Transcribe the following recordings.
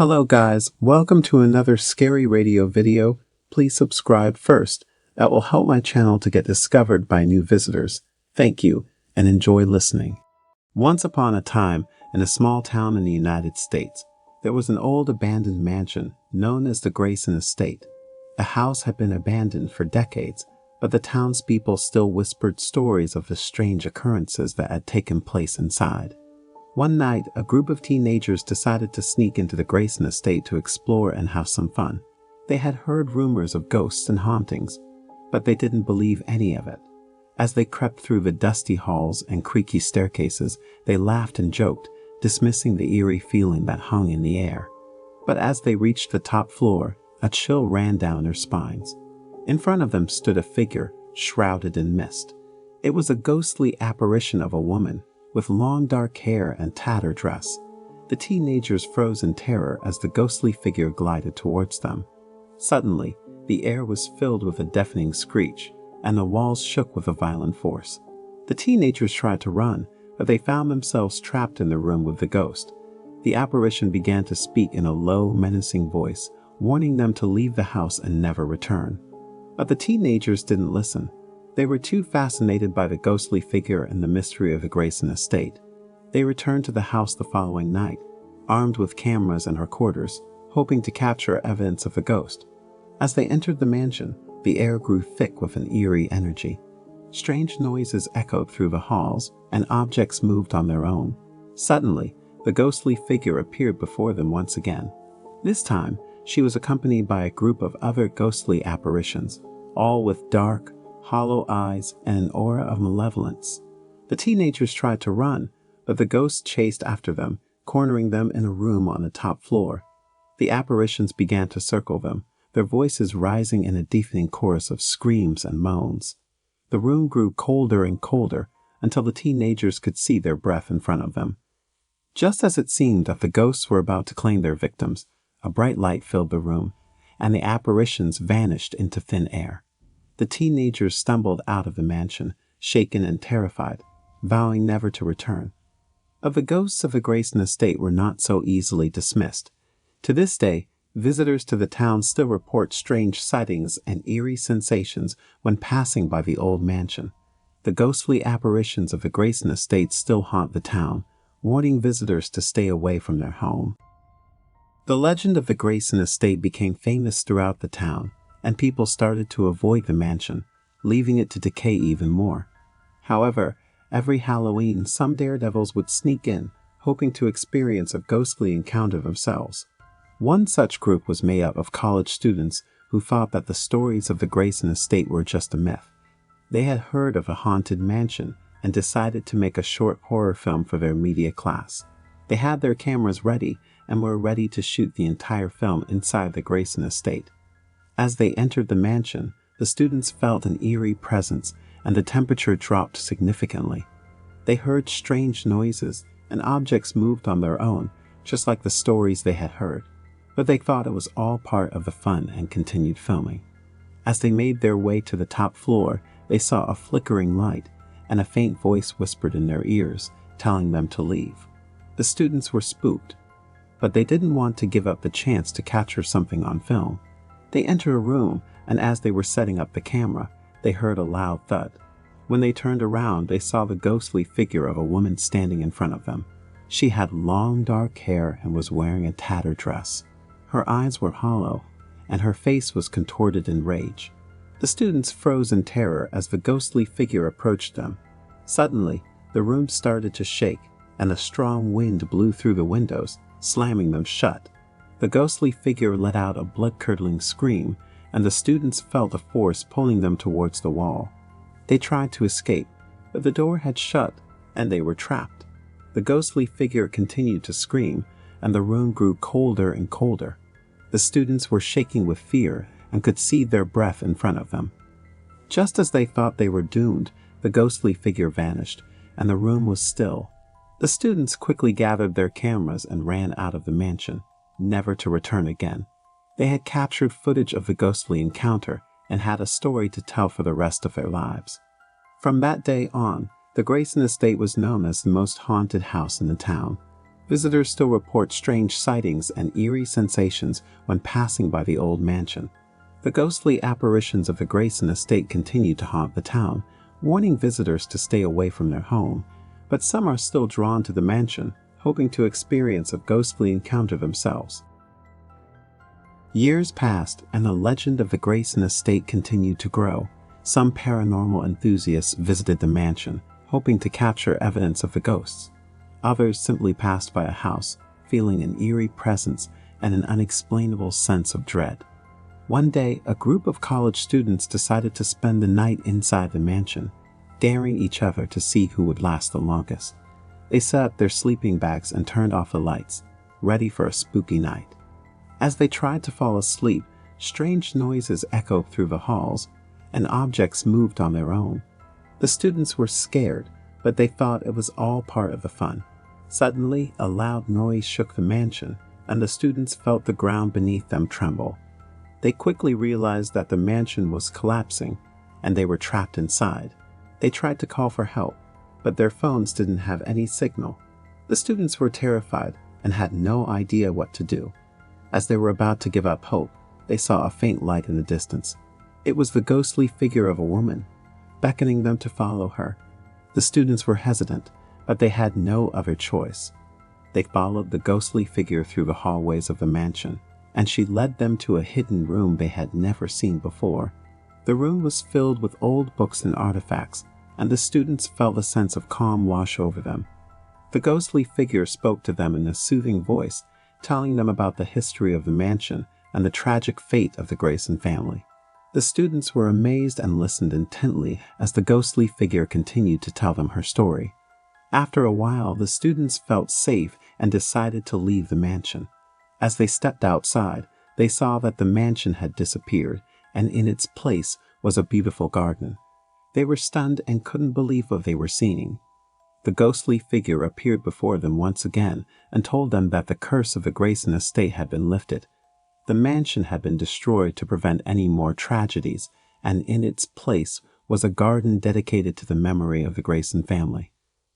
Hello guys, welcome to another Scary Radio video. Please subscribe first. That will help my channel to get discovered by new visitors. Thank you, and enjoy listening. Once upon a time, in a small town in the United States, there was an old abandoned mansion known as the Grayson Estate. The house had been abandoned for decades, but the townspeople still whispered stories of the strange occurrences that had taken place inside. One night, a group of teenagers decided to sneak into the Grayson Estate to explore and have some fun. They had heard rumors of ghosts and hauntings, but they didn't believe any of it. As they crept through the dusty halls and creaky staircases, they laughed and joked, dismissing the eerie feeling that hung in the air. But as they reached the top floor, a chill ran down their spines. In front of them stood a figure, shrouded in mist. It was a ghostly apparition of a woman, with long dark hair and tattered dress. The teenagers froze in terror as the ghostly figure glided towards them. Suddenly, the air was filled with a deafening screech, and the walls shook with a violent force. The teenagers tried to run, but they found themselves trapped in the room with the ghost. The apparition began to speak in a low, menacing voice, warning them to leave the house and never return. But the teenagers didn't listen. They were too fascinated by the ghostly figure and the mystery of the Grayson Estate. They returned to the house the following night, armed with cameras and recorders, hoping to capture evidence of the ghost. As they entered the mansion, the air grew thick with an eerie energy. Strange noises echoed through the halls, and objects moved on their own. Suddenly, the ghostly figure appeared before them once again. This time, she was accompanied by a group of other ghostly apparitions, all with dark, hollow eyes and an aura of malevolence. The teenagers tried to run, but the ghost chased after them, cornering them in a room on the top floor. The apparitions began to circle them, their voices rising in a deafening chorus of screams and moans. The room grew colder and colder until the teenagers could see their breath in front of them. Just as it seemed that the ghosts were about to claim their victims, a bright light filled the room, and the apparitions vanished into thin air. The teenagers stumbled out of the mansion, shaken and terrified, vowing never to return. But the ghosts of the Grayson Estate were not so easily dismissed. To this day, visitors to the town still report strange sightings and eerie sensations when passing by the old mansion. The ghostly apparitions of the Grayson Estate still haunt the town, warning visitors to stay away from their home. The legend of the Grayson Estate became famous throughout the town, and people started to avoid the mansion, leaving it to decay even more. However, every Halloween, some daredevils would sneak in, hoping to experience a ghostly encounter themselves. One such group was made up of college students who thought that the stories of the Grayson Estate were just a myth. They had heard of a haunted mansion and decided to make a short horror film for their media class. They had their cameras ready and were ready to shoot the entire film inside the Grayson Estate. As they entered the mansion, the students felt an eerie presence and the temperature dropped significantly. They heard strange noises and objects moved on their own, just like the stories they had heard. But they thought it was all part of the fun and continued filming. As they made their way to the top floor, they saw a flickering light and a faint voice whispered in their ears, telling them to leave. The students were spooked, but they didn't want to give up the chance to capture something on film. They entered a room, and as they were setting up the camera, they heard a loud thud. When they turned around, they saw the ghostly figure of a woman standing in front of them. She had long dark hair and was wearing a tattered dress. Her eyes were hollow, and her face was contorted in rage. The students froze in terror as the ghostly figure approached them. Suddenly, the room started to shake, and a strong wind blew through the windows, slamming them shut. The ghostly figure let out a blood-curdling scream, and the students felt a force pulling them towards the wall. They tried to escape, but the door had shut, and they were trapped. The ghostly figure continued to scream, and the room grew colder and colder. The students were shaking with fear and could see their breath in front of them. Just as they thought they were doomed, the ghostly figure vanished, and the room was still. The students quickly gathered their cameras and ran out of the mansion, never to return again. They had captured footage of the ghostly encounter and had a story to tell for the rest of their lives. From that day on, the Grayson Estate was known as the most haunted house in the town. Visitors still report strange sightings and eerie sensations when passing by the old mansion. The ghostly apparitions of the Grayson estate continue to haunt the town, warning visitors to stay away from their home, but some are still drawn to the mansion, hoping to experience a ghostly encounter themselves. Years passed, and the legend of the Grayson estate continued to grow. Some paranormal enthusiasts visited the mansion, hoping to capture evidence of the ghosts. Others simply passed by a house, feeling an eerie presence and an unexplainable sense of dread. One day, a group of college students decided to spend the night inside the mansion, daring each other to see who would last the longest. They set up their sleeping bags and turned off the lights, ready for a spooky night. As they tried to fall asleep, strange noises echoed through the halls, and objects moved on their own. The students were scared, but they thought it was all part of the fun. Suddenly, a loud noise shook the mansion, and the students felt the ground beneath them tremble. They quickly realized that the mansion was collapsing, and they were trapped inside. They tried to call for help, but their phones didn't have any signal. The students were terrified and had no idea what to do. As they were about to give up hope, they saw a faint light in the distance. It was the ghostly figure of a woman, beckoning them to follow her. The students were hesitant, but they had no other choice. They followed the ghostly figure through the hallways of the mansion, and she led them to a hidden room they had never seen before. The room was filled with old books and artifacts, and the students felt a sense of calm wash over them. The ghostly figure spoke to them in a soothing voice, telling them about the history of the mansion and the tragic fate of the Grayson family. The students were amazed and listened intently as the ghostly figure continued to tell them her story. After a while, the students felt safe and decided to leave the mansion. As they stepped outside, they saw that the mansion had disappeared, and in its place was a beautiful garden. They were stunned and couldn't believe what they were seeing. The ghostly figure appeared before them once again and told them that the curse of the Grayson estate had been lifted. The mansion had been destroyed to prevent any more tragedies, and in its place was a garden dedicated to the memory of the Grayson family.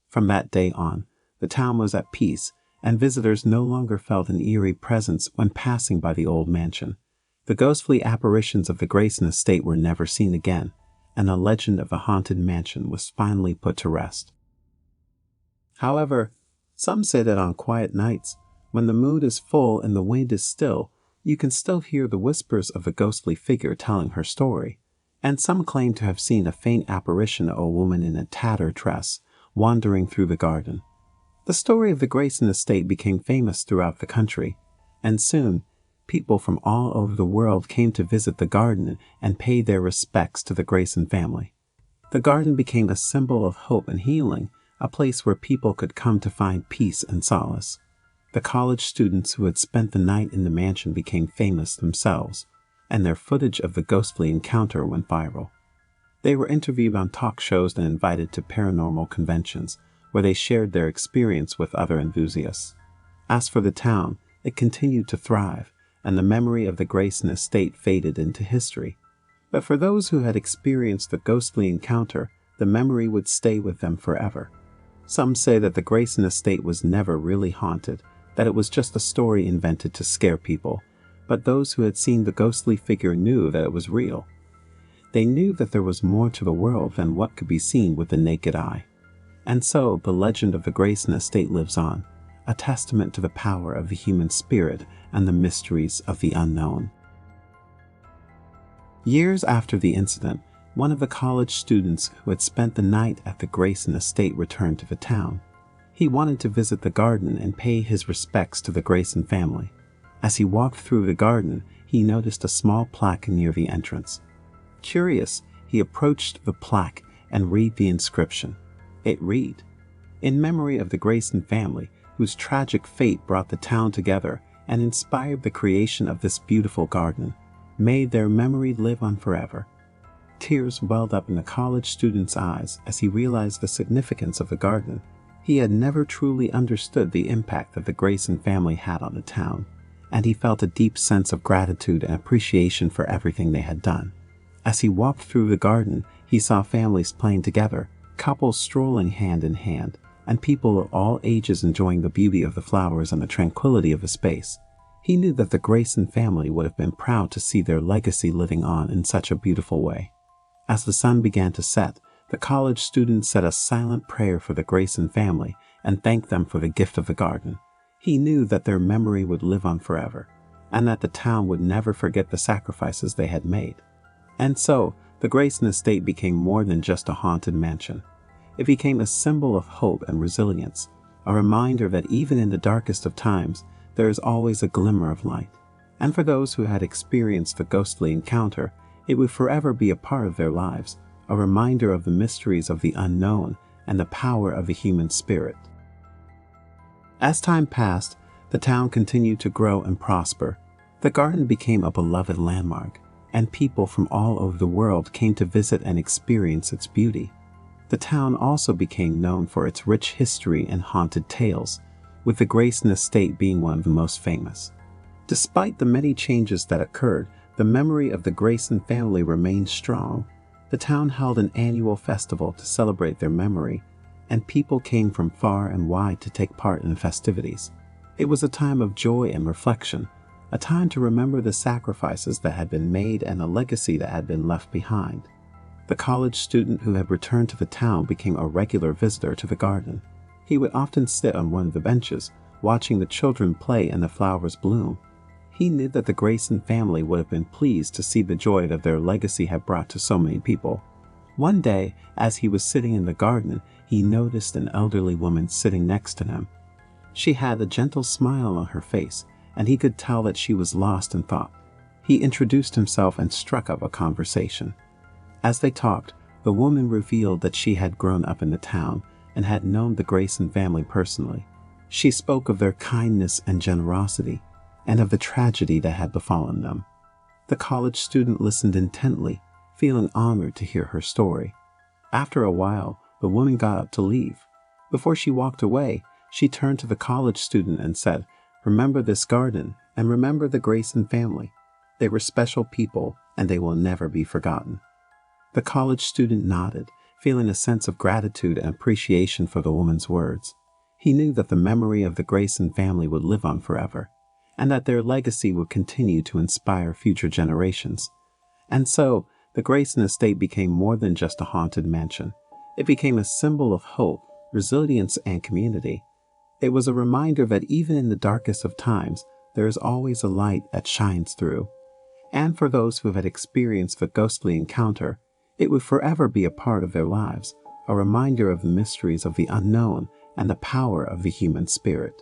From that day on, the town was at peace, and visitors no longer felt an eerie presence when passing by the old mansion. The ghostly apparitions of the Grayson estate were never seen again, and the legend of the haunted mansion was finally put to rest. However, some say that on quiet nights, when the moon is full and the wind is still, you can still hear the whispers of the ghostly figure telling her story, and some claim to have seen a faint apparition of a woman in a tattered dress wandering through the garden. The story of the Grayson estate became famous throughout the country, and soon, people from all over the world came to visit the garden and pay their respects to the Grayson family. The garden became a symbol of hope and healing, a place where people could come to find peace and solace. The college students who had spent the night in the mansion became famous themselves, and their footage of the ghostly encounter went viral. They were interviewed on talk shows and invited to paranormal conventions, where they shared their experience with other enthusiasts. As for the town, it continued to thrive, and the memory of the Grayson estate faded into history. But for those who had experienced the ghostly encounter, the memory would stay with them forever. Some say that the Grayson estate was never really haunted, that it was just a story invented to scare people, but those who had seen the ghostly figure knew that it was real. They knew that there was more to the world than what could be seen with the naked eye. And so the legend of the Grayson estate lives on, a testament to the power of the human spirit and the mysteries of the unknown. Years after the incident, one of the college students who had spent the night at the Grayson estate returned to the town. He wanted to visit the garden and pay his respects to the Grayson family. As he walked through the garden, he noticed a small plaque near the entrance. Curious, he approached the plaque and read the inscription. It read, "In memory of the Grayson family, whose tragic fate brought the town together and inspired the creation of this beautiful garden, may their memory live on forever." Tears welled up in the college student's eyes as he realized the significance of the garden. He had never truly understood the impact that the Grayson family had on the town, and he felt a deep sense of gratitude and appreciation for everything they had done. As he walked through the garden, he saw families playing together, couples strolling hand in hand, and people of all ages enjoying the beauty of the flowers and the tranquility of the space. He knew that the Grayson family would have been proud to see their legacy living on in such a beautiful way. As the sun began to set, the college student said a silent prayer for the Grayson family and thanked them for the gift of the garden. He knew that their memory would live on forever, and that the town would never forget the sacrifices they had made. And so, the Grayson estate became more than just a haunted mansion. It became a symbol of hope and resilience, a reminder that even in the darkest of times, there is always a glimmer of light. And for those who had experienced the ghostly encounter, it would forever be a part of their lives, a reminder of the mysteries of the unknown and the power of the human spirit. As time passed, the town continued to grow and prosper. The garden became a beloved landmark, and people from all over the world came to visit and experience its beauty. The town also became known for its rich history and haunted tales, with the Grayson estate being one of the most famous. Despite the many changes that occurred, the memory of the Grayson family remained strong. The town held an annual festival to celebrate their memory, and people came from far and wide to take part in the festivities. It was a time of joy and reflection, a time to remember the sacrifices that had been made and the legacy that had been left behind. The college student who had returned to the town became a regular visitor to the garden. He would often sit on one of the benches, watching the children play and the flowers bloom. He knew that the Grayson family would have been pleased to see the joy that their legacy had brought to so many people. One day, as he was sitting in the garden, he noticed an elderly woman sitting next to him. She had a gentle smile on her face, and he could tell that she was lost in thought. He introduced himself and struck up a conversation. As they talked, the woman revealed that she had grown up in the town and had known the Grayson family personally. She spoke of their kindness and generosity, and of the tragedy that had befallen them. The college student listened intently, feeling honored to hear her story. After a while, the woman got up to leave. Before she walked away, she turned to the college student and said, "Remember this garden, and remember the Grayson family. They were special people, and they will never be forgotten." The college student nodded, feeling a sense of gratitude and appreciation for the woman's words. He knew that the memory of the Grayson family would live on forever, and that their legacy would continue to inspire future generations. And so, the Grayson estate became more than just a haunted mansion. It became a symbol of hope, resilience, and community. It was a reminder that even in the darkest of times, there is always a light that shines through. And for those who had experienced the ghostly encounter, it would forever be a part of their lives, a reminder of the mysteries of the unknown and the power of the human spirit.